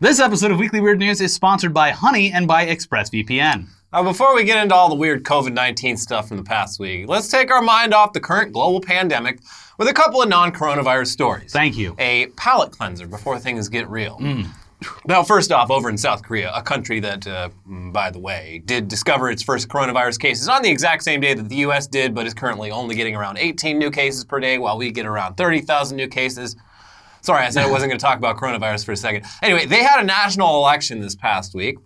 This episode of Weekly Weird News is sponsored by Honey and by ExpressVPN. Before we get into all the weird COVID-19 stuff from the past week, let's take our mind off the current global pandemic with a couple of non-coronavirus stories. Thank you. A palate cleanser before things get real. Now, first off, over in South Korea, a country that, by the way, did discover its first coronavirus cases on the exact same day that the U.S. did, but is currently only getting around 18 new cases per day, while we get around 30,000 new cases. Sorry, I said I wasn't going to talk about coronavirus for a second. Anyway, they had a national election this past week.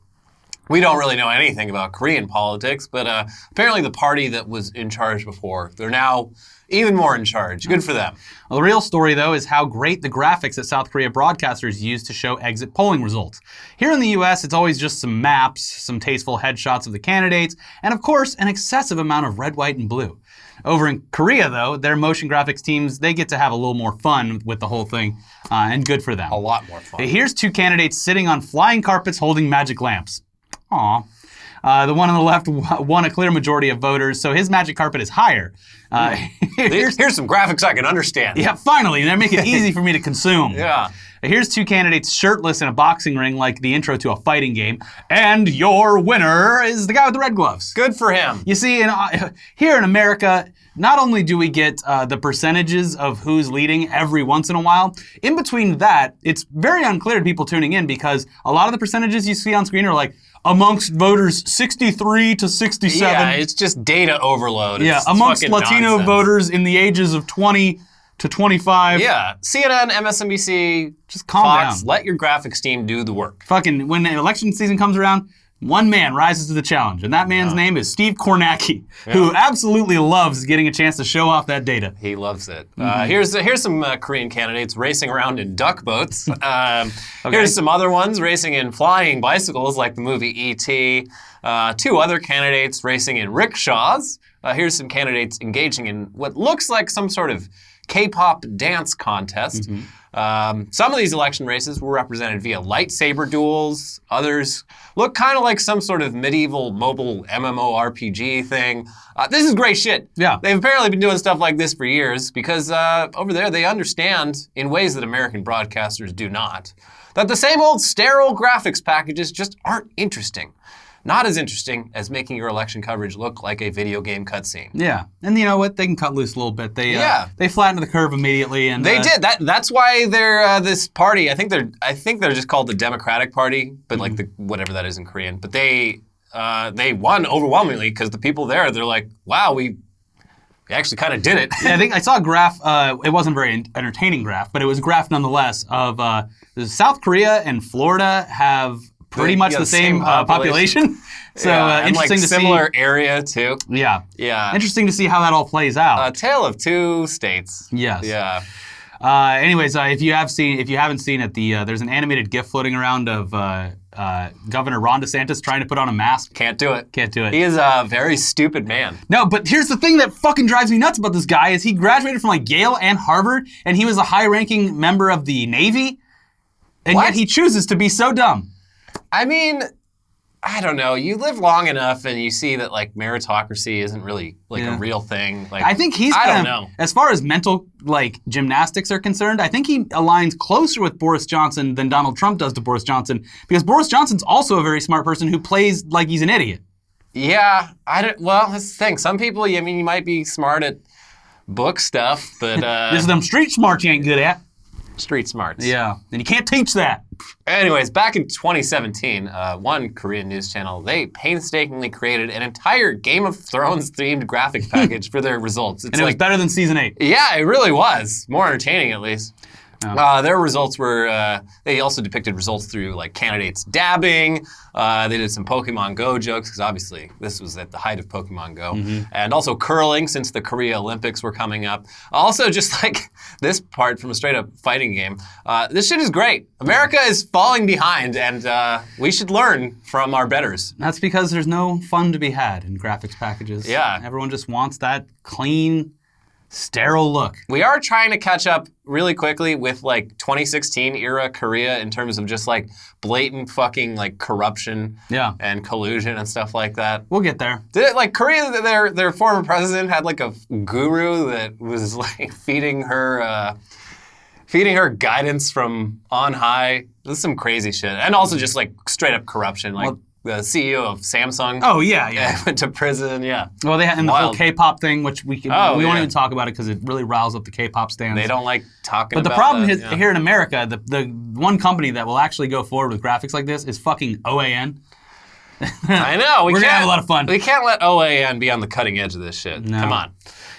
We don't really know anything about Korean politics, but apparently the party that was in charge before, they're now even more in charge. Good for them. Well, the real story, though, is how great the graphics that South Korea broadcasters use to show exit polling results. Here in the U.S., it's always just some maps, some tasteful headshots of the candidates, and of course, an excessive amount of red, white, and blue. Over in Korea, though, their motion graphics teams, they get to have a little more fun with the whole thing, and good for them. A lot more fun. Here's two candidates sitting on flying carpets holding magic lamps. Aw. The one on the left won a clear majority of voters, so his magic carpet is higher. Here's some graphics I can understand. Yeah, finally. They make it easy for me to consume. Yeah. Here's two candidates shirtless in a boxing ring like the intro to a fighting game. And your winner is the guy with the red gloves. Good for him. You see, here in America, not only do we get the percentages of who's leading every once in a while, in between that, it's very unclear to people tuning in because a lot of the percentages you see on screen are like, amongst voters 63 to 67. Yeah, it's just data overload. Yeah, it's amongst fucking Latino nonsense. voters in the ages of 20 to 25. Yeah, CNN, MSNBC, Just calm Fox, down. let your graphics team do the work. Fucking, when the election season comes around, one man rises to the challenge, and that man's name is Steve Kornacki, who absolutely loves getting a chance to show off that data. He loves it. Here's some Korean candidates racing around in duck boats. Here's some other ones racing in flying bicycles like the movie E.T. Two other candidates racing in rickshaws. Here's some candidates engaging in what looks like some sort of K-pop dance contest. Some of these election races were represented via lightsaber duels. Others look kind of like some sort of medieval mobile MMORPG thing. This is great shit. Yeah. They've apparently been doing stuff like this for years because over there they understand, in ways that American broadcasters do not, that the same old sterile graphics packages just aren't interesting. Not as interesting as making your election coverage look like a video game cutscene. Yeah, and you know what? They can cut loose a little bit. They flattened the curve immediately, and they did. That's why they're this party. I think they're just called the Democratic Party, but like the whatever that is in Korean. But they won overwhelmingly because the people there, they're like, wow, we actually kind of did it. Yeah, I think I saw a graph. It wasn't a very entertaining graph, but it was a graph nonetheless of South Korea and Florida have pretty much the same population. So and interesting like to similar see. area too. Yeah. Yeah. Interesting to see how that all plays out. A tale of two states. Yes. Yeah. Anyways, if you haven't seen it, there's an animated GIF floating around of Governor Ron DeSantis trying to put on a mask. Can't do it. Can't do it. He is a very stupid man. No, but here's the thing that fucking drives me nuts about this guy is he graduated from like Yale and Harvard, and he was a high-ranking member of the Navy, and What? yet he chooses to be so dumb. I mean, I don't know. You live long enough and you see that like meritocracy isn't really like a real thing. Like I think he's I kind don't of, know. as far as mental like gymnastics are concerned, I think he aligns closer with Boris Johnson than Donald Trump does to Boris Johnson, because Boris Johnson's also a very smart person who plays like he's an idiot. Yeah, well, that's the thing. Some people, I mean, you might be smart at book stuff, but This is them street smarts you ain't good at. street smarts. Yeah, and you can't teach that. Anyways, back in 2017, one Korean news channel, they painstakingly created an entire Game of Thrones themed graphic package for their results. It's And it was better than season 8. Yeah, it really was. More entertaining, at least. Their results were, they also depicted results through like candidates dabbing. They did some Pokemon Go jokes, because obviously this was at the height of Pokemon Go. And also curling, since the Korea Olympics were coming up. Also just like this part from a straight up fighting game. This shit is great. America is falling behind, and we should learn from our betters. That's because there's no fun to be had in graphics packages. Yeah. Everyone just wants that clean, sterile look. We are trying to catch up really quickly with like 2016 era Korea in terms of just like blatant fucking like corruption and collusion and stuff like that. We'll get there. Did it like Korea, their former president had like a guru that was like feeding her feeding her guidance from on high. This is some crazy shit. And also just like straight up corruption. Like the CEO of Samsung. Oh, yeah. Went to prison, yeah. Well, they had and the whole K-pop thing, which we won't even talk about it because it really riles up the K-pop stands. They don't like talking about But the problem that, here in America, the one company that will actually go forward with graphics like this is fucking OAN. I know. We're going to have a lot of fun. We can't let OAN be on the cutting edge of this shit. No. Come on.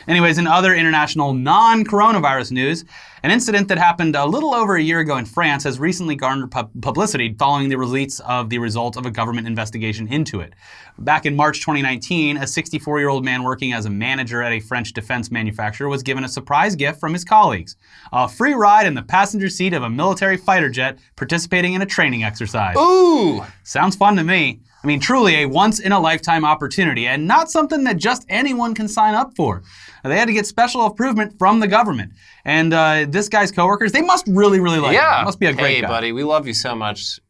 Anyways, in other international non-coronavirus news, an incident that happened a little over a year ago in France has recently garnered publicity following the release of the result of a government investigation into it. Back in March 2019, a 64-year-old man working as a manager at a French defense manufacturer was given a surprise gift from his colleagues: a free ride in the passenger seat of a military fighter jet participating in a training exercise. Ooh! Sounds fun to me. I mean, truly a once-in-a-lifetime opportunity, and not something that just anyone can sign up for. They had to get special approval from the government. And this guy's coworkers, they must really, really like him. He must be a great guy. Hey, buddy, we love you so much.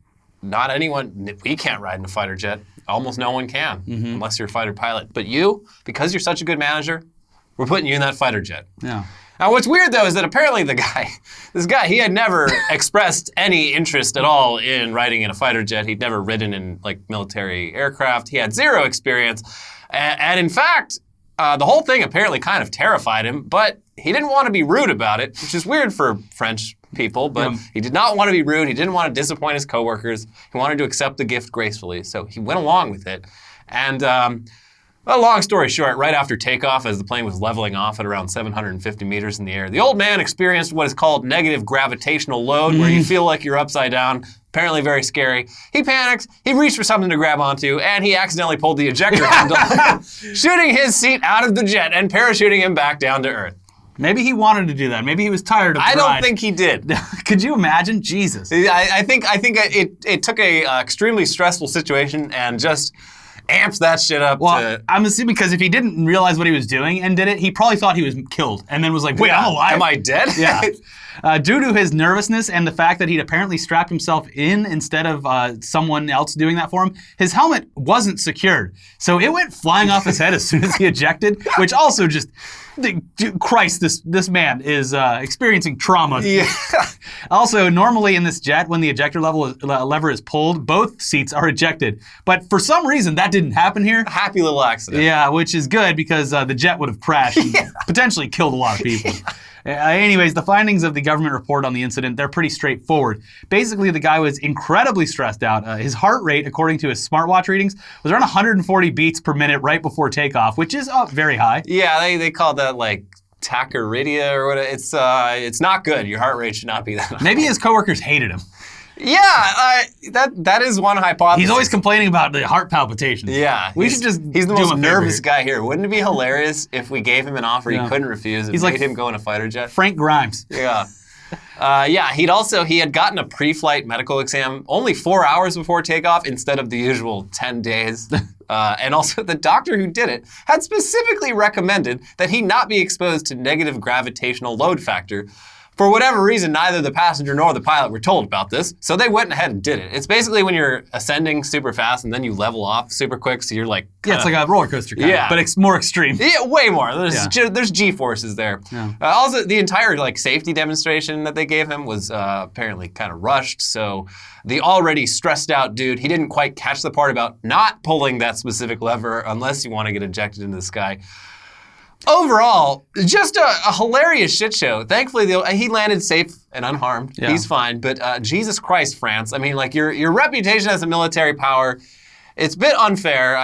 Not anyone, we can't ride in a fighter jet. Almost no one can, unless you're a fighter pilot. But you, because you're such a good manager, we're putting you in that fighter jet. Yeah. Now, what's weird, though, is that apparently this guy, he had never expressed any interest at all in riding in a fighter jet. He'd never ridden in, like, military aircraft. He had zero experience. And in fact, the whole thing apparently kind of terrified him, but he didn't want to be rude about it, which is weird for French people, but he did not want to be rude. He didn't want to disappoint his coworkers. He wanted to accept the gift gracefully, so he went along with it. And a long story short, right after takeoff, as the plane was leveling off at around 750 meters in the air, the old man experienced what is called negative gravitational load, where you feel like you're upside down. Apparently very scary. He panics, he reached for something to grab onto, and he accidentally pulled the ejector handle, shooting his seat out of the jet and parachuting him back down to Earth. Maybe he wanted to do that. Maybe he was tired of the I ride. don't think he did. Could you imagine? Jesus. I think it took a extremely stressful situation and just amps that shit up. Well, I'm assuming because if he didn't realize what he was doing and did it, he probably thought he was killed and then was like, wait, I'm alive. Am I dead? Yeah. Due to his nervousness and the fact that he'd apparently strapped himself in instead of someone else doing that for him, his helmet wasn't secured. So it went flying off his head as soon as he ejected, which also just, Christ, this man is experiencing trauma. Yeah. Also, normally in this jet, when the ejector lever is pulled, both seats are ejected. But for some reason, that didn't happen here. Happy little accident. Yeah, which is good because the jet would have crashed and potentially killed a lot of people. Anyways, the findings of the government report on the incident, they're pretty straightforward. Basically, the guy was incredibly stressed out. His heart rate, according to his smartwatch readings, was around 140 beats per minute right before takeoff, which is very high. Yeah, they call that like tachycardia or whatever. It's not good. Your heart rate should not be that high. Maybe his coworkers hated him. Yeah, that is one hypothesis. He's always complaining about the heart palpitations. Yeah. We should just He's the do most him a favor nervous here. guy here. Wouldn't it be hilarious if we gave him an offer he couldn't refuse and made him go in a fighter jet? Frank Grimes. Yeah. He had gotten a pre-flight medical exam only 4 hours before takeoff instead of the usual 10 days. And also the doctor who did it had specifically recommended that he not be exposed to negative gravitational load factor. For whatever reason, neither the passenger nor the pilot were told about this, so they went ahead and did it. It's basically when you're ascending super fast and then you level off super quick, so you're like... it's like a roller coaster kind of, but it's more extreme. Yeah, way more. There's G-forces there. Yeah. Also, the entire safety demonstration that they gave him was apparently kind of rushed, so the already stressed out dude, he didn't quite catch the part about not pulling that specific lever unless you want to get ejected into the sky. Overall, just a hilarious shit show. Thankfully, he landed safe and unharmed. Yeah. He's fine. But Jesus Christ, France. I mean, your reputation as a military power, it's a bit unfair.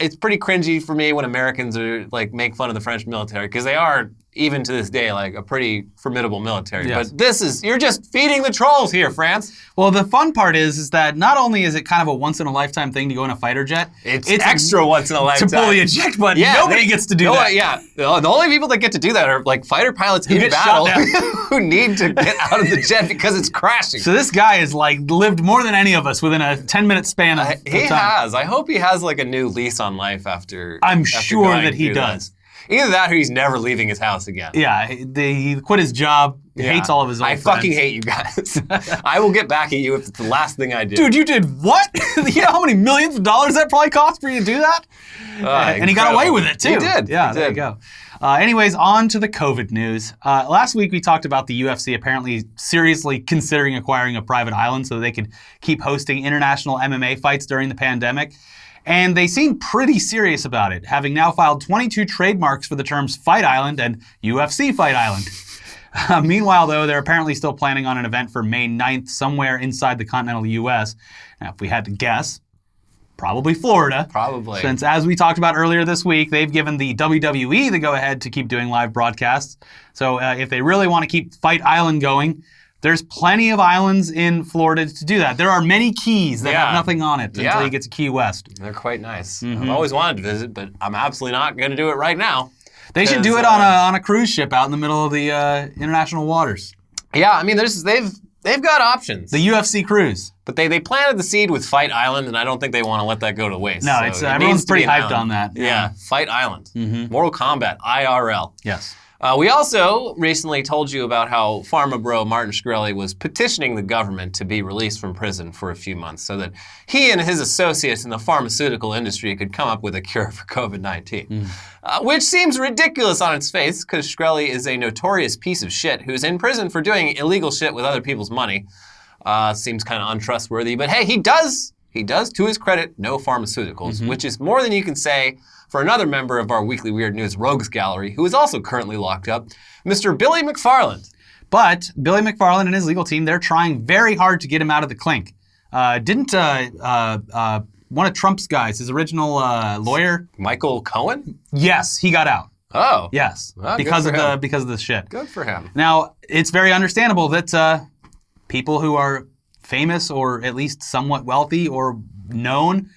It's pretty cringy for me when Americans are make fun of the French military because they are, even to this day, a pretty formidable military. Yes. But you're just feeding the trolls here, France. Well, the fun part is that not only is it kind of a once-in-a-lifetime thing to go in a fighter jet, it's extra once-in-a-lifetime. To pull the eject button, nobody gets to do that. Yeah, the only people that get to do that are fighter pilots in battle who need to get out of the jet because it's crashing. So this guy has lived more than any of us within a 10-minute span of He time. has. I hope he has a new lease on life after. I'm sure that he does. Either that or he's never leaving his house again. Yeah, he quit his job. He hates all of his old friends. I fucking hate you guys. I will get back at you if it's the last thing I do. Dude, you did what? You know how many millions of dollars that probably cost for you to do that? And he got away with it, too. He did. Yeah, there you go. Anyways, on to the COVID news. Last week we talked about the UFC apparently seriously considering acquiring a private island so that they could keep hosting international MMA fights during the pandemic. And they seem pretty serious about it, having now filed 22 trademarks for the terms Fight Island and UFC Fight Island. Meanwhile, though, they're apparently still planning on an event for May 9th somewhere inside the continental U.S. Now, if we had to guess, probably Florida. Probably. Since, as we talked about earlier this week, they've given the WWE the go-ahead to keep doing live broadcasts. So if they really want to keep Fight Island going, there's plenty of islands in Florida to do that. There are many keys that have nothing on it until you get to Key West. They're quite nice. I've always wanted to visit, but I'm absolutely not going to do it right now. They should do it on a cruise ship out in the middle of the international waters. Yeah, I mean, they've got options. The UFC cruise. But they planted the seed with Fight Island, and I don't think they want to let that go to waste. No, so everyone's pretty hyped on that. Yeah, Fight Island. Mortal Kombat, IRL. Yes. We also recently told you about how Pharma bro Martin Shkreli was petitioning the government to be released from prison for a few months so that he and his associates in the pharmaceutical industry could come up with a cure for COVID-19. Which seems ridiculous on its face because Shkreli is a notorious piece of shit who's in prison for doing illegal shit with other people's money. Seems kind of untrustworthy, but hey, he does, to his credit, know pharmaceuticals, which is more than you can say for another member of our Weekly Weird News Rogues Gallery, who is also currently locked up, Mr. Billy McFarland. But Billy McFarland and his legal team, they're trying very hard to get him out of the clink. Didn't one of Trump's guys, his original lawyer... Michael Cohen? Yes, he got out. Oh. Yes, well, because of the shit. Good for him. Now, it's very understandable that people who are famous or at least somewhat wealthy or known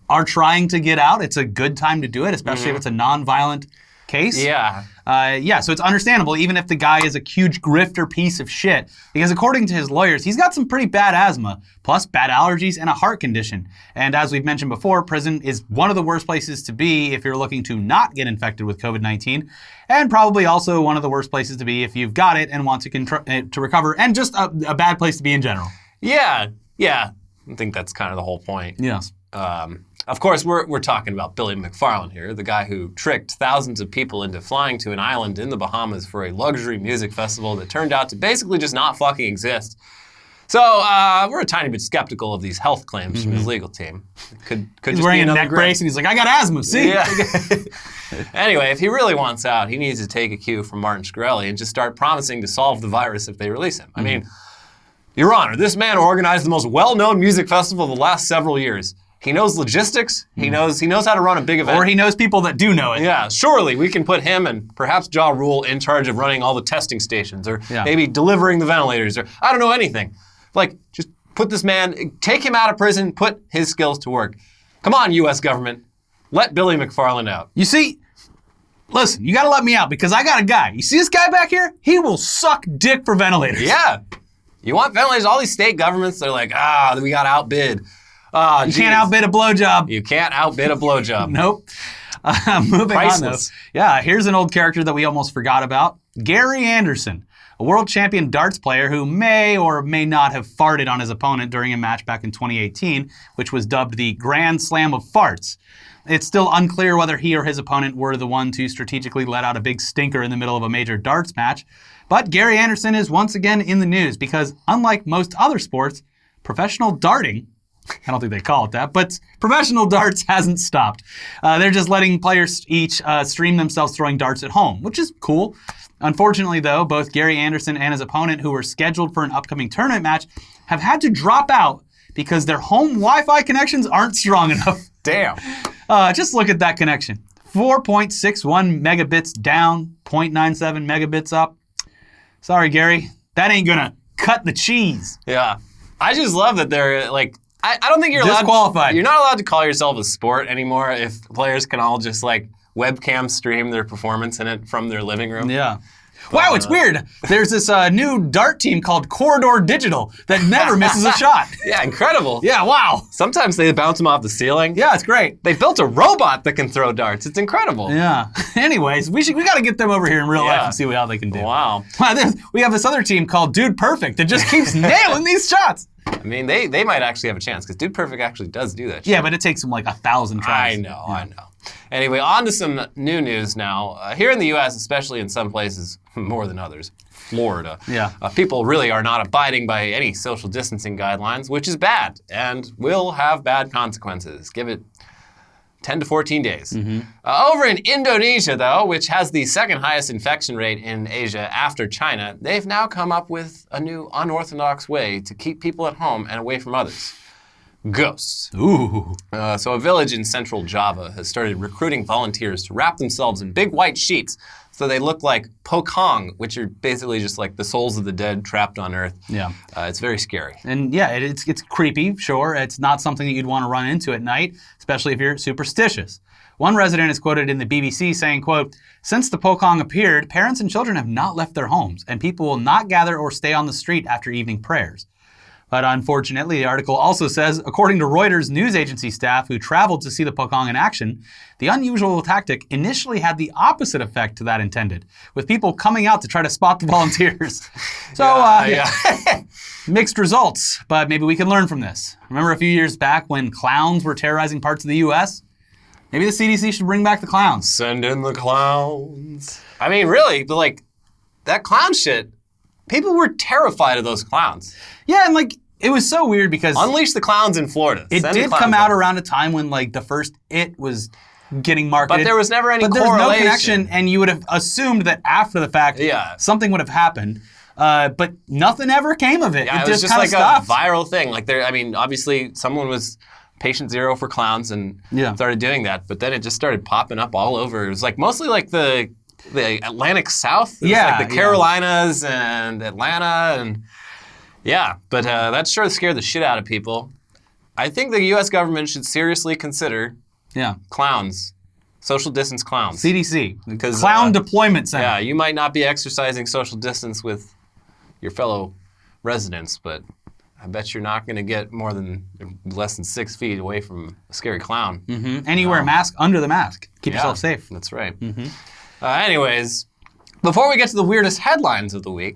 are trying to get out. It's a good time to do it, especially if it's a non-violent case. Yeah. So it's understandable, even if the guy is a huge grifter piece of shit, because according to his lawyers, he's got some pretty bad asthma, plus bad allergies and a heart condition. And as we've mentioned before, prison is one of the worst places to be if you're looking to not get infected with COVID-19, and probably also one of the worst places to be if you've got it and want to recover, and just a bad place to be in general. Yeah. I think that's kind of the whole point. Yes. Of course, we're talking about Billy McFarland here, the guy who tricked thousands of people into flying to an island in the Bahamas for a luxury music festival that turned out to basically just not fucking exist. So we're a tiny bit skeptical of these health claims from his legal team. Could He's just wearing be a another neck brace and he's like, I got asthma, see? Yeah. Anyway, if he really wants out, he needs to take a cue from Martin Shkreli and just start promising to solve the virus if they release him. I mean, Your Honor, this man organized the most well-known music festival of the last several years. He knows logistics. He knows how to run a big event. Or he knows people that do know it. Yeah, surely we can put him and perhaps Ja Rule in charge of running all the testing stations or maybe delivering the ventilators or I don't know anything. Like, just put this man, take him out of prison, put his skills to work. Come on, U.S. government. Let Billy McFarland out. You see, listen, you gotta let me out because I got a guy. You see this guy back here? He will suck dick for ventilators. Yeah. You want ventilators? All these state governments, they're like, we got outbid. You can't outbid a blowjob. You can't outbid a blowjob. Nope. Moving Priceless. on, though. Yeah, here's an old character that we almost forgot about. Gary Anderson, a world champion darts player who may or may not have farted on his opponent during a match back in 2018, which was dubbed the Grand Slam of Farts. It's still unclear whether he or his opponent were the one to strategically let out a big stinker in the middle of a major darts match. But Gary Anderson is once again in the news because, unlike most other sports, professional darting, I don't think they call it that, but professional darts hasn't stopped. They're just letting players each stream themselves throwing darts at home, which is cool. Unfortunately, though, both Gary Anderson and his opponent, who were scheduled for an upcoming tournament match, have had to drop out because their home Wi-Fi connections aren't strong enough. Damn. Just look at that connection. 4.61 megabits down, 0.97 megabits up. Sorry, Gary. That ain't gonna cut the cheese. Yeah. I just love that they're like, I don't think you're disqualified. You're not allowed to call yourself a sport anymore if players can all just like webcam stream their performance in it from their living room. Yeah. Wow, it's weird. There's this new dart team called Corridor Digital that never misses a shot. Yeah, incredible. Yeah, wow. Sometimes they bounce them off the ceiling. Yeah, it's great. They built a robot that can throw darts. It's incredible. Yeah. Anyways, we got to get them over here in real life and see how they can do. Wow. We have this other team called Dude Perfect that just keeps nailing these shots. I mean, they might actually have a chance because Dude Perfect actually does do that shit. Yeah, but it takes them like 1,000 tries. I know. Anyway, on to some new news now. Here in the U.S., especially in some places more than others, Florida, people really are not abiding by any social distancing guidelines, which is bad and will have bad consequences. Give it 10 to 14 days. Over in Indonesia, though, which has the second highest infection rate in Asia after China, they've now come up with a new unorthodox way to keep people at home and away from others. Ghosts. Ooh. So a village in central Java has started recruiting volunteers to wrap themselves in big white sheets so they look like pokong, which are basically just like the souls of the dead trapped on Earth. Yeah. It's very scary. And yeah, it's creepy, sure. It's not something that you'd want to run into at night, especially if you're superstitious. One resident is quoted in the BBC saying, quote, "Since the pokong appeared, parents and children have not left their homes, and people will not gather or stay on the street after evening prayers." But unfortunately, the article also says, according to Reuters news agency staff who traveled to see the pokong in action, the unusual tactic initially had the opposite effect to that intended, with people coming out to try to spot the volunteers. So, mixed results, but maybe we can learn from this. Remember a few years back when clowns were terrorizing parts of the U.S.? Maybe the CDC should bring back the clowns. Send in the clowns. I mean, really, but like, that clown shit, people were terrified of those clowns. Yeah, and like, it was so weird because... Unleash the clowns in Florida. It did come out around a time when like the first It was getting marketed. But there was never any correlation. But there's no connection, and you would have assumed that after the fact, something would have happened. But nothing ever came of it. Yeah, it was just like stopped. A viral thing. Like I mean, obviously someone was patient zero for clowns and started doing that, but then it just started popping up all over. It was like mostly like the Atlantic South. It was like the Carolinas and Atlanta and but that sure scared the shit out of people. I think the U.S. government should seriously consider clowns, social distance clowns. CDC, because Clown Deployment Center. Yeah, you might not be exercising social distance with your fellow residents, but I bet you're not going to get less than 6 feet away from a scary clown. And you wear a mask under the mask. Keep yourself safe. That's right. Anyways, before we get to the weirdest headlines of the week,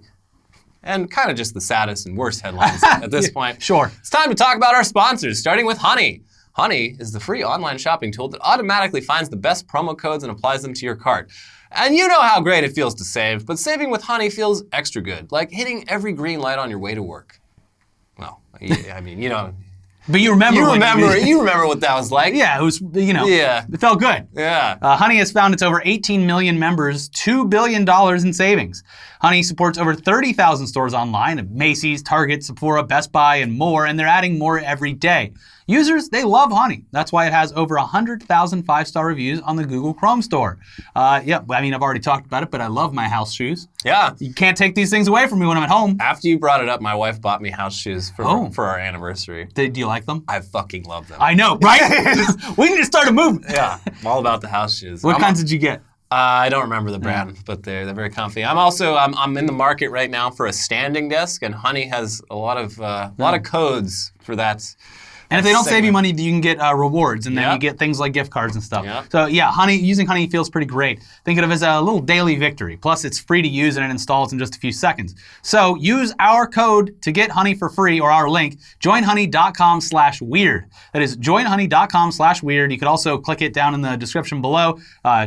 and kind of just the saddest and worst headlines at this point. Sure. It's time to talk about our sponsors, starting with Honey. Honey is the free online shopping tool that automatically finds the best promo codes and applies them to your cart. And you know how great it feels to save, but saving with Honey feels extra good, like hitting every green light on your way to work. Well, I mean, you know... But you remember what that was like. Yeah, it was, it felt good. Yeah. Honey has found its over 18 million members, $2 billion in savings. Honey supports over 30,000 stores online of Macy's, Target, Sephora, Best Buy, and more, and they're adding more every day. Users, they love Honey. That's why it has over 100,000 5-star reviews on the Google Chrome store. I mean, I've already talked about it, but I love my house shoes. Yeah. You can't take these things away from me when I'm at home. After you brought it up, my wife bought me house shoes for our anniversary. Do you like them? I fucking love them. I know, right? We need to start a movement. Yeah, I'm all about the house shoes. What kinds did you get? I don't remember the brand, but they're very comfy. I'm in the market right now for a standing desk, and Honey has a lot of codes for that. And if they don't save you money, you can get rewards, and then you get things like gift cards and stuff. Yep. So yeah, using Honey feels pretty great. Think of it as a little daily victory. Plus, it's free to use, and it installs in just a few seconds. So use our code to get Honey for free, or our link, joinhoney.com/weird. That is joinhoney.com/weird. You could also click it down in the description below.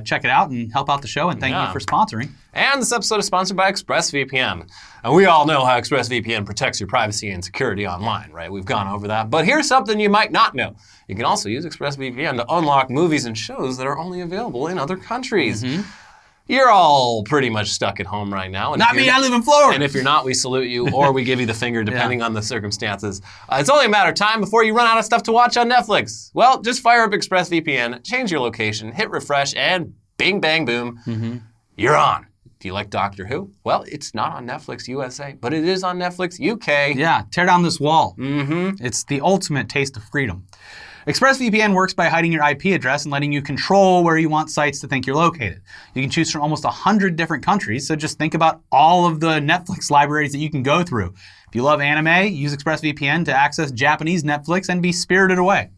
Check it out and help out the show, and thank you for sponsoring. And this episode is sponsored by ExpressVPN. And we all know how ExpressVPN protects your privacy and security online, right? We've gone over that. But here's something you might not know. You can also use ExpressVPN to unlock movies and shows that are only available in other countries. You're all pretty much stuck at home right now. And not me, I live in Florida. And if you're not, we salute you, or we give you the finger, depending on the circumstances. It's only a matter of time before you run out of stuff to watch on Netflix. Well, just fire up ExpressVPN, change your location, hit refresh, and bing, bang, boom, you're on. Do you like Doctor Who? Well, it's not on Netflix USA, but it is on Netflix UK. Yeah, tear down this wall. It's the ultimate taste of freedom. ExpressVPN works by hiding your IP address and letting you control where you want sites to think you're located. You can choose from almost 100 different countries, so just think about all of the Netflix libraries that you can go through. If you love anime, use ExpressVPN to access Japanese Netflix and be spirited away.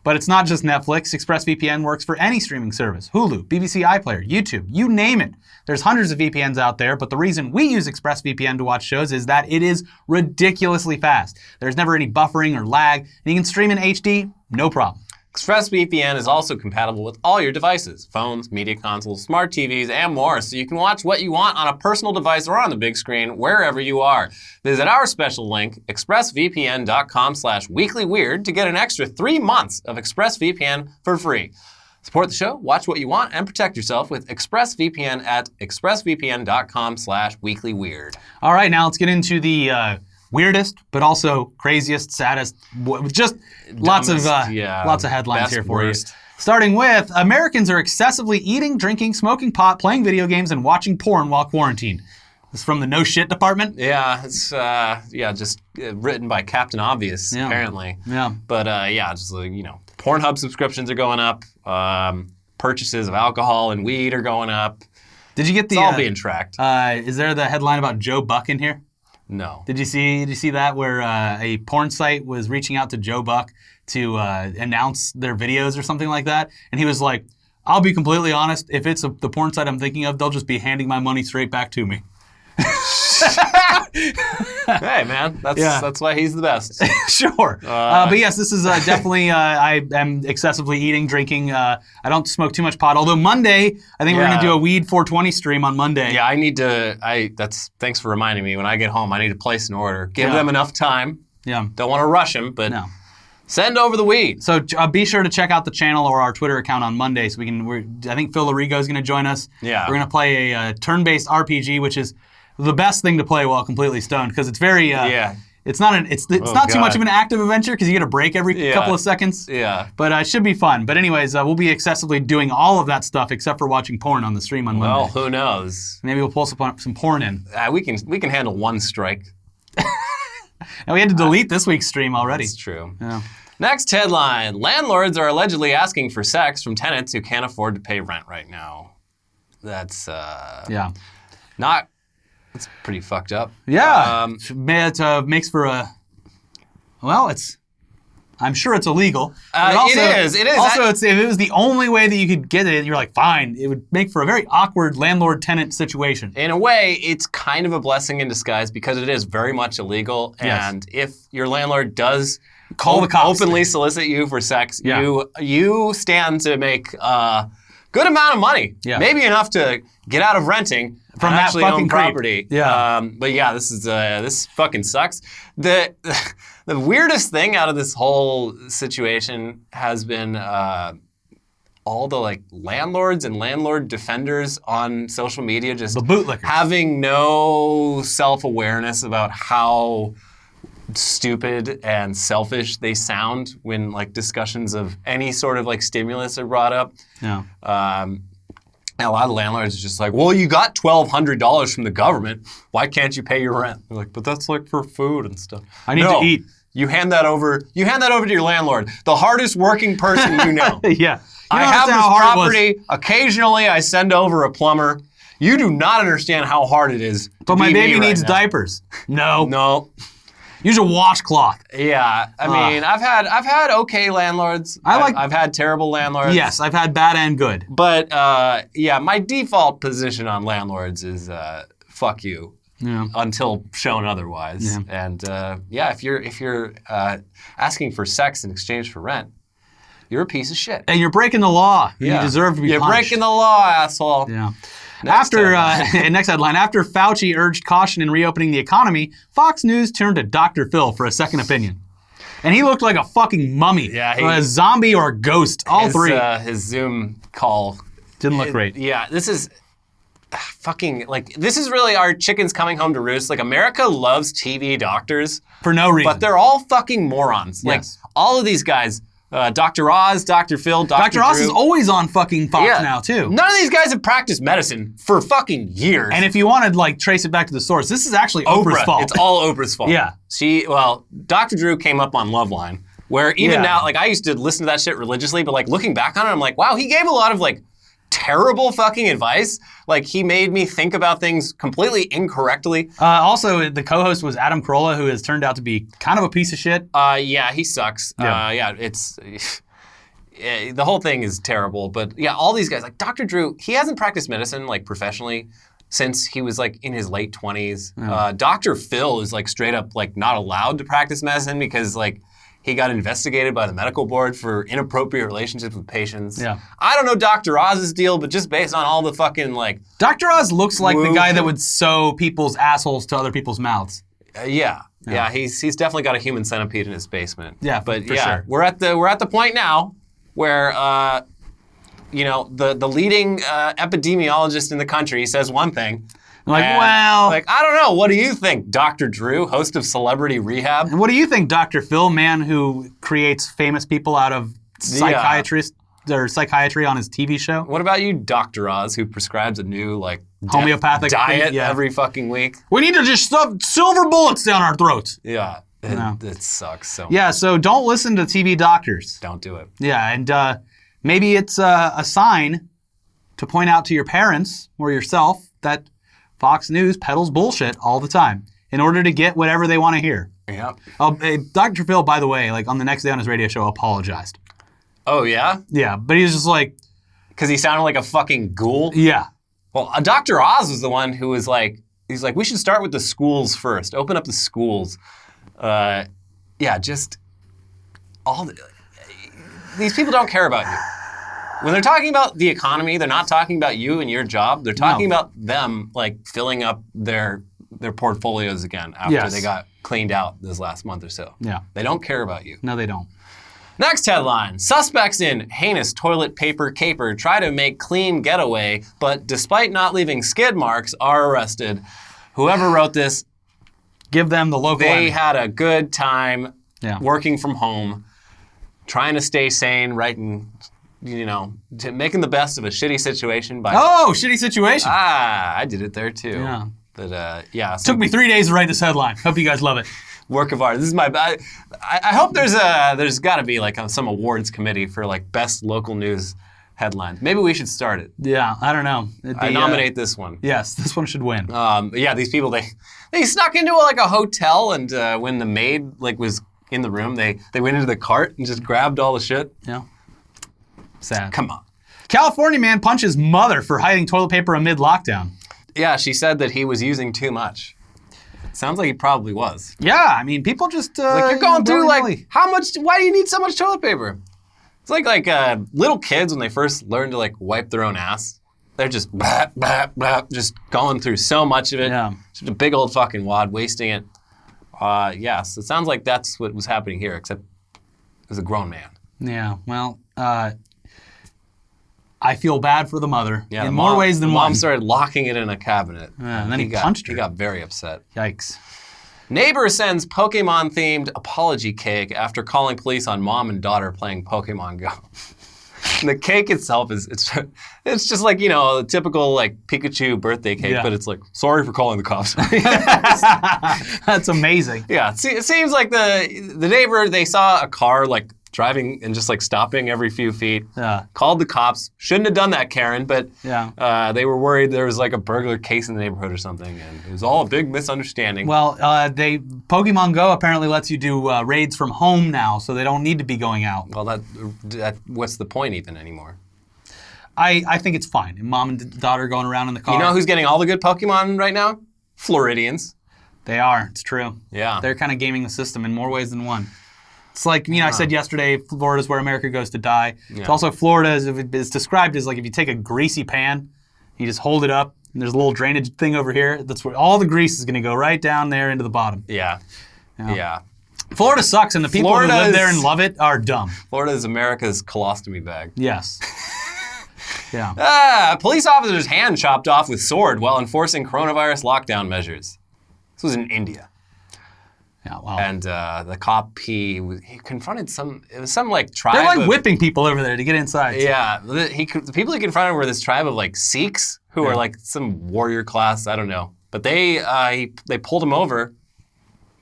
But it's not just Netflix. ExpressVPN works for any streaming service. Hulu, BBC iPlayer, YouTube, you name it. There's hundreds of VPNs out there, but the reason we use ExpressVPN to watch shows is that it is ridiculously fast. There's never any buffering or lag, and you can stream in HD, no problem. ExpressVPN is also compatible with all your devices, phones, media consoles, smart TVs, and more, so you can watch what you want on a personal device or on the big screen, wherever you are. Visit our special link, expressvpn.com/weeklyweird, to get an extra 3 months of ExpressVPN for free. Support the show, watch what you want, and protect yourself with ExpressVPN at expressvpn.com/weeklyweird. All right, now let's get into the weirdest, but also craziest, saddest, just lots of headlines here for you. Starting with, Americans are excessively eating, drinking, smoking pot, playing video games, and watching porn while quarantined. This is from the No Shit department. Yeah, it's just written by Captain Obvious, apparently. Yeah. But just Pornhub subscriptions are going up. Purchases of alcohol and weed are going up. Did you get the? It's all being tracked. Is there the headline about Joe Buck in here? No. Did you see that where a porn site was reaching out to Joe Buck to announce their videos or something like that? And he was like, "I'll be completely honest. If it's the porn site I'm thinking of, they'll just be handing my money straight back to me." Hey, man, that's why he's the best. Sure. But yes, this is definitely, I am excessively eating, drinking. I don't smoke too much pot. Although Monday, I think we're going to do a Weed 420 stream on Monday. Yeah, I need to, thanks for reminding me. When I get home, I need to place an order. Give them enough time. Yeah. Don't want to rush them, but send over the weed. So be sure to check out the channel or our Twitter account on Monday so I think Phil Larigo is going to join us. Yeah. We're going to play a turn-based RPG, which is the best thing to play while completely stoned, because it's very it's not too much of an active adventure because you get a break every couple of seconds. Yeah. But it should be fun. But anyways, we'll be excessively doing all of that stuff except for watching porn on the stream on Monday. Well, who knows? Maybe we'll pull some porn in. We can handle one strike. And we had to delete this week's stream already. That's true. Yeah. Next headline: landlords are allegedly asking for sex from tenants who can't afford to pay rent right now. That's It's pretty fucked up. Yeah. It makes for a... Well, I'm sure it's illegal. It is. Also, if it was the only way that you could get it, you're like, fine. It would make for a very awkward landlord-tenant situation. In a way, it's kind of a blessing in disguise because it is very much illegal. Yes. And if your landlord does call the cops, openly solicit you for sex, you stand to make a good amount of money. Yeah. Maybe enough to get out of renting from and that actually fucking own property. Yeah. But yeah, this fucking sucks. The weirdest thing out of this whole situation has been all the landlords and landlord defenders on social media just the bootlickers having no self-awareness about how stupid and selfish they sound when discussions of any sort of stimulus are brought up. Yeah. And a lot of landlords are just like, well, you got $1,200 from the government. Why can't you pay your rent? They're like, but that's for food and stuff. I need to eat. You hand that over to your landlord, the hardest working person you know. Yeah. I have this property. Occasionally I send over a plumber. You do not understand how hard it is. But my baby needs diapers. No. Use a washcloth. Yeah, I mean, I've had okay landlords. I've had terrible landlords. Yes, I've had bad and good. But my default position on landlords is fuck you. Yeah. Until shown otherwise. Yeah. And if you're asking for sex in exchange for rent, you're a piece of shit. And you're breaking the law. Yeah. You deserve to be punished. You're breaking the law, asshole. Yeah. Next headline. After Fauci urged caution in reopening the economy, Fox News turned to Dr. Phil for a second opinion. And he looked like a fucking mummy. Yeah, or a zombie or a ghost. All three. His Zoom call didn't look great. Yeah, this is this is really our chickens coming home to roost. America loves TV doctors. For no reason. But they're all fucking morons. Yes. All of these guys... Dr. Oz, Dr. Phil, Dr. Dr. Oz Drew. is always on fucking Fox now, too. None of these guys have practiced medicine for fucking years. And if you want to, trace it back to the source, this is actually Oprah's fault. It's all Oprah's fault. Yeah. Dr. Drew came up on Loveline, where even now, I used to listen to that shit religiously, but, looking back on it, I'm like, wow, he gave a lot of, terrible fucking advice. He made me think about things completely incorrectly. Also, the co-host was Adam Carolla, who has turned out to be kind of a piece of shit. Yeah, he sucks. Yeah. It's... the whole thing is terrible, but all these guys, Dr. Drew, he hasn't practiced medicine, professionally since he was, in his late 20s. Yeah. Dr. Phil is, straight up, not allowed to practice medicine because, He got investigated by the medical board for inappropriate relationships with patients. Yeah. I don't know Dr. Oz's deal, but just based on all the fucking like... Dr. Oz looks like the guy that would sew people's assholes to other people's mouths. Yeah, he's definitely got a human centipede in his basement. Yeah, but for sure. we're at the point now where the leading epidemiologist in the country says one thing. I don't know. What do you think, Dr. Drew, host of Celebrity Rehab? And what do you think, Dr. Phil, man who creates famous people out of psychiatrists or psychiatry on his TV show? What about you, Dr. Oz, who prescribes a new homeopathic diet every fucking week? We need to just stuff silver bullets down our throats. Yeah, it sucks so much. Yeah, so don't listen to TV doctors. Don't do it. Yeah, and maybe it's a sign to point out to your parents or yourself that Fox News peddles bullshit all the time in order to get whatever they want to hear. Yep. Dr. Phil, by the way, on the next day on his radio show, apologized. Oh, yeah? Yeah, but he was just like... Because he sounded like a fucking ghoul? Yeah. Well, Dr. Oz was the one who was like, he's like, we should start with the schools first. Open up the schools. Just all these people don't care about you. When they're talking about the economy, they're not talking about you and your job. They're talking about them filling up their portfolios again after they got cleaned out this last month or so. Yeah. They don't care about you. No, they don't. Next headline. Suspects in heinous toilet paper caper try to make clean getaway, but despite not leaving skid marks, are arrested. Whoever wrote this, give them the local They had a good time working from home, trying to stay sane, writing... making the best of a shitty situation by... Oh, shitty situation. I did it there too. Yeah. But, Took me 3 days to write this headline. Hope you guys love it. Work of art. This is my... I hope there's got to be some awards committee for best local news headlines. Maybe we should start it. Yeah, I don't know. I nominate this one. Yes, this one should win. These people, they snuck into a hotel, and when the maid was in the room, they went into the cart and just grabbed all the shit. Yeah. Sad. Come on. California man punches mother for hiding toilet paper amid lockdown. Yeah, she said that he was using too much. Sounds like he probably was. Yeah, I mean, people just... you're going through, how much... Why do you need so much toilet paper? It's like little kids when they first learn to, wipe their own ass. They're just, just going through so much of it. Yeah. Just a big old fucking wad, wasting it. So it sounds like that's what was happening here, except it was a grown man. Yeah, well... I feel bad for the mother in more ways than one. Mom started locking it in a cabinet. And then he punched her. He got very upset. Yikes. Neighbor sends Pokemon-themed apology cake after calling police on mom and daughter playing Pokemon Go. And the cake itself it's just a typical Pikachu birthday cake, but it's sorry for calling the cops. That's amazing. Yeah, it seems like the neighbor, they saw a car driving and just stopping every few feet. Yeah. Called the cops. Shouldn't have done that, Karen, but they were worried there was a burglar case in the neighborhood or something, and it was all a big misunderstanding. Well, Pokemon Go apparently lets you do raids from home now, so they don't need to be going out. Well, that what's the point even anymore? I think it's fine. Mom and daughter going around in the car. You know who's getting all the good Pokemon right now? Floridians. They are. It's true. Yeah. They're kind of gaming the system in more ways than one. It's I said yesterday, Florida's where America goes to die. Yeah. It's also Florida is described as if you take a greasy pan, you just hold it up, and there's a little drainage thing over here. That's where all the grease is going to go right down there into the bottom. Yeah. Florida sucks, and the people who live there and love it are dumb. Florida is America's colostomy bag. Yes. Yeah. Police officer's hand chopped off with sword while enforcing coronavirus lockdown measures. This was in India. Yeah, wow. And the cop, he confronted some tribe. They're whipping people over there to get inside. Yeah, the people he confronted were this tribe of Sikhs who are some warrior class, I don't know. But they pulled him over,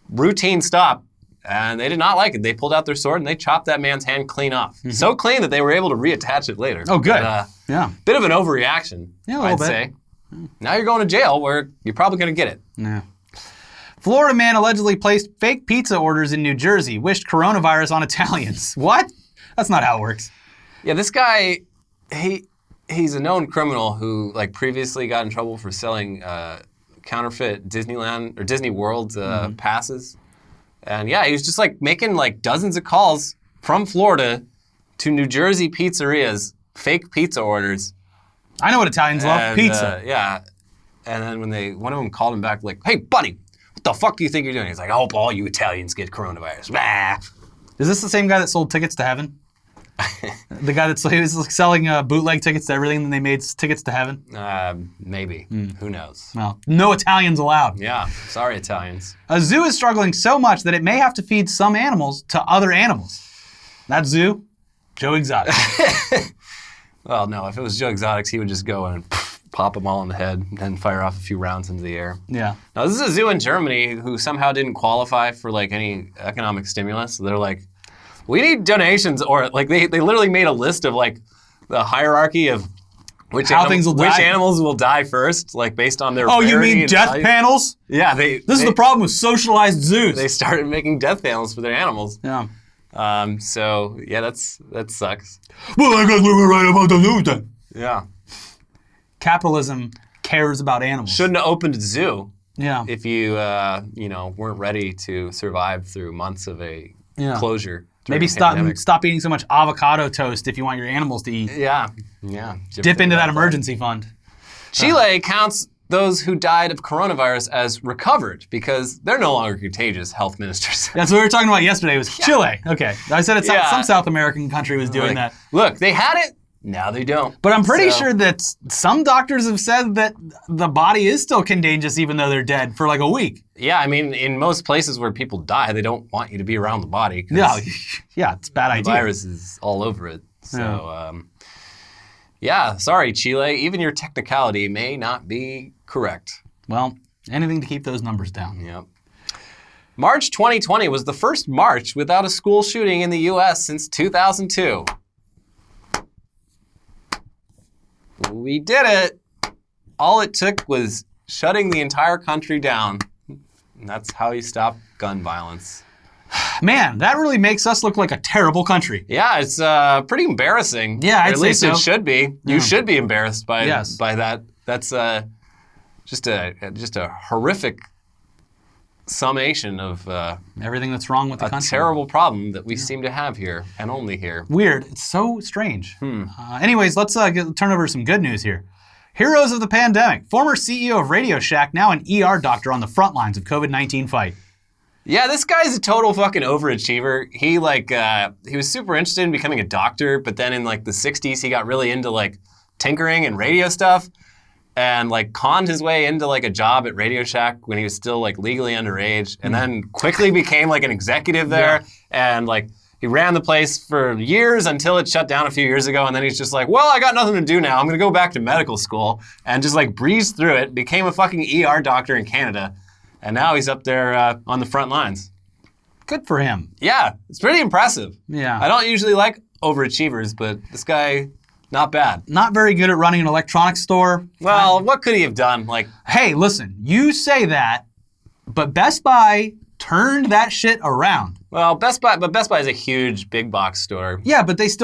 routine stop, and they did not like it. They pulled out their sword and they chopped that man's hand clean off. Mm-hmm. So clean that they were able to reattach it later. Oh, good. But, bit of an overreaction, I'd say. Now you're going to jail where you're probably going to get it. Yeah. Florida man allegedly placed fake pizza orders in New Jersey, wished coronavirus on Italians. What? That's not how it works. Yeah, this guy, he's a known criminal who previously got in trouble for selling counterfeit Disneyland or Disney World passes. And yeah, he was just like making like dozens of calls from Florida to New Jersey pizzerias, fake pizza orders. I know what Italians love, pizza. Yeah. And then when one of them called him back like, hey, buddy, what the fuck do you think you're doing? He's like, I hope all you Italians get coronavirus. Bah. Is this the same guy that sold tickets to heaven? The guy he was like selling bootleg tickets to everything, and then they made tickets to heaven? Maybe. Who knows? Well, no Italians allowed. Yeah. Sorry, Italians. A zoo is struggling so much that it may have to feed some animals to other animals. That zoo, Joe Exotic. Well, no, if it was Joe Exotics, he would just go and pop them all in the head and then fire off a few rounds into the air. Yeah. Now, this is a zoo in Germany who somehow didn't qualify for like any economic stimulus. So they're like, we need donations, or like they literally made a list of like the hierarchy of which animals will die first, like based on their you mean death panels? Yeah, this is the problem with socialized zoos. They started making death panels for their animals. Yeah. So yeah, that sucks. Well, I guess we were right about the zoo then. Yeah. Capitalism cares about animals. Shouldn't have opened a zoo. Yeah. If you weren't ready to survive through months of a closure. Maybe stop eating so much avocado toast if you want your animals to eat. Yeah. Dip into that emergency fund. Chile counts those who died of coronavirus as recovered because they're no longer contagious, health ministers. That's what we were talking about yesterday, was Chile. Okay. I said some South American country was doing that. Look, they had it, now they don't. But I'm pretty sure that some doctors have said that the body is still contagious even though they're dead for like a week. Yeah, I mean, in most places where people die, they don't want you to be around the body. Yeah, it's a bad idea. The virus is all over it. So, sorry, Chile. Even your technicality may not be correct. Well, anything to keep those numbers down. Yep. March 2020 was the first March without a school shooting in the U.S. since 2002. We did it. All it took was shutting the entire country down. And that's how you stop gun violence. Man, that really makes us look like a terrible country. Yeah, it's pretty embarrassing. Yeah, I'd at least say so. It should be. You should be embarrassed by that. That's just a horrific summation of everything that's wrong with the country. A terrible problem that we seem to have here, and only here. Weird. It's so strange. Anyways, let's turn over some good news here. Heroes of the pandemic. Former CEO of Radio Shack, now an ER doctor on the front lines of COVID-19 fight. Yeah, this guy's a total fucking overachiever. He he was super interested in becoming a doctor, but then in like the 60s, he got really into like tinkering and radio stuff. And like conned his way into like a job at Radio Shack when he was still like legally underage, and then quickly became like an executive there, and like he ran the place for years until it shut down a few years ago, and then he's just like, well, I got nothing to do now. I'm gonna go back to medical school, and just like breezed through it, became a fucking ER doctor in Canada, and now he's up there on the front lines. Good for him. Yeah, it's pretty impressive. Yeah. I don't usually like overachievers, but this guy, not bad. Not very good at running an electronics store. Well, what could he have done? Like, hey, listen, you say that, but Best Buy turned that shit around. Well, Best Buy is a huge big box store. Yeah, but they faced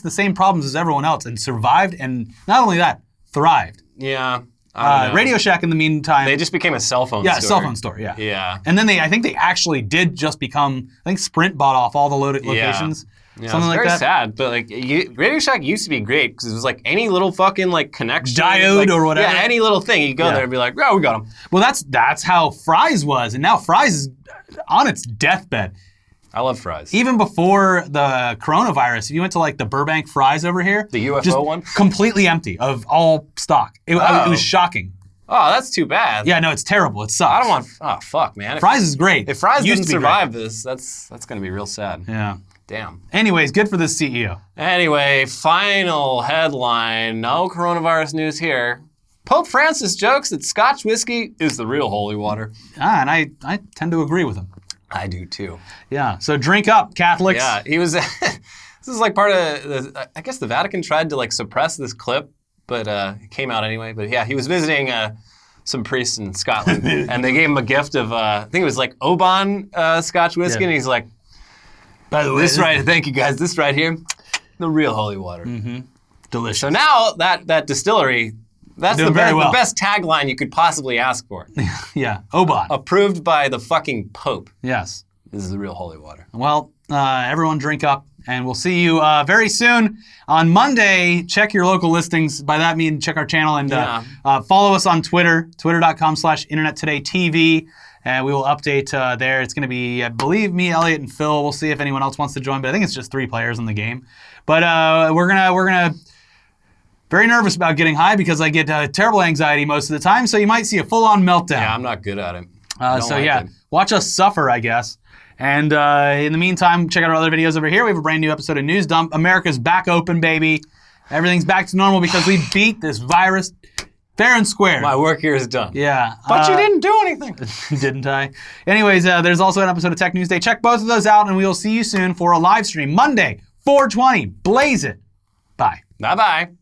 the same problems as everyone else and survived, and not only that, thrived. Yeah. I don't know. Radio Shack in the meantime. They just became a cell phone store. Yeah, cell phone store, yeah. Yeah. And then I think they actually did just become, I think Sprint bought off all the locations. Yeah, something like that. It's very sad, but like Radio Shack used to be great because it was like any little fucking like connection, diode or whatever. Yeah, any little thing. You go there and be like, oh, we got them. Well, that's how Fry's was, and now Fry's is on its deathbed. I love Fry's. Even before the coronavirus, if you went to like the Burbank Fry's over here, the UFO just one, completely empty of all stock. It was shocking. Oh, that's too bad. Yeah, no, it's terrible. It sucks. I don't want. Oh, fuck, man. Fry's is great. If Fry's didn't survive this, that's gonna be real sad. Yeah. Damn. Anyways, good for this CEO. Anyway, final headline. No coronavirus news here. Pope Francis jokes that Scotch whiskey is the real holy water. And I tend to agree with him. I do too. Yeah. So drink up, Catholics. Yeah. He was. This is like part of. I guess the Vatican tried to like suppress this clip, but it came out anyway. But yeah, he was visiting some priests in Scotland, and they gave him a gift of I think it was like Oban Scotch whiskey, and he's like, by the way, thank you guys. This right here, the real holy water. Mm-hmm. Delicious. So now that distillery That's Doing very well. the best tagline you could possibly ask for. Yeah, OBOT. Approved by the fucking Pope. Yes. This is the real holy water. Well, everyone drink up, and we'll see you very soon. On Monday, check your local listings. By that I mean check our channel and follow us on Twitter, twitter.com/internettodaytv. And we will update there. It's going to be, I believe, me, Elliot, and Phil. We'll see if anyone else wants to join, but I think it's just 3 players in the game. But we're gonna very nervous about getting high because I get terrible anxiety most of the time. So you might see a full-on meltdown. Yeah, I'm not good at it. It. Watch us suffer, I guess. And in the meantime, check out our other videos over here. We have a brand new episode of News Dump. America's back open, baby. Everything's back to normal because we beat this virus fair and square. My work here is done. Yeah. But you didn't do anything. Didn't I? Anyways, there's also an episode of Tech News Day. Check both of those out, and we will see you soon for a live stream Monday, 4/20. Blaze it. Bye. Bye-bye.